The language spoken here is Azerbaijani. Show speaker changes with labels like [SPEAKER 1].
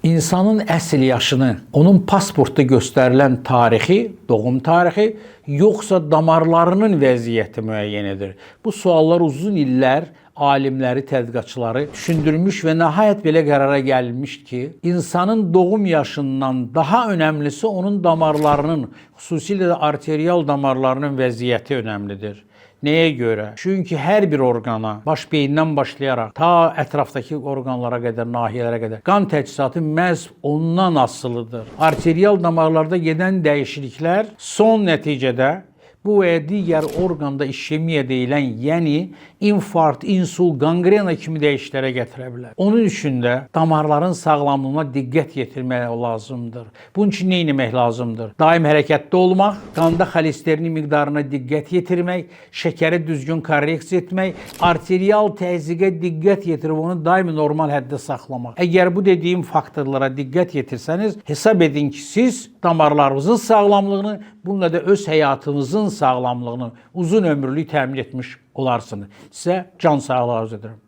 [SPEAKER 1] İnsanın əsl yaşını, onun pasportda göstərilən tarixi, doğum tarixi, yoxsa damarlarının vəziyyəti müəyyən edir? Bu suallar uzun illər alimləri, tədqiqatçıları düşündürmüş və nəhayət belə qərara gəlmiş ki, insanın doğum yaşından daha önəmlisi onun damarlarının, xüsusilə də arterial damarlarının vəziyyəti önəmlidir. Nəyə görə? Çünki hər bir orqana, baş beyindən başlayaraq ta ətrafdakı orqanlara qədər, nahiyələrə qədər qan təchizatı məhz ondan asılıdır. Arterial damarlarda gedən dəyişikliklər son nəticədə bu və digər orqanda işemiya deyilən, yəni infarkt, insul, qangrena kimi dəyişikliklərə gətirə bilər. Onun üçün də damarların sağlamlığına diqqət yetirmək lazımdır. Bunun üçün nə etmək lazımdır? Daim hərəkətdə olmaq, qanda xolesterin miqdarına diqqət yetirmək, şəkəri düzgün korreksiya etmək, arterial təzyiqə diqqət yetirib onu daim normal həddə saxlamaq. Əgər bu dediyim faktorlara diqqət yetirsəniz, hesab edin ki, siz damarlarınızın sağlamlığını, bununla da öz həyatınızın sağlamlığını, uzun ömürlük təmin etmiş olarsınız. Sizə can sağlığı arzu edirəm.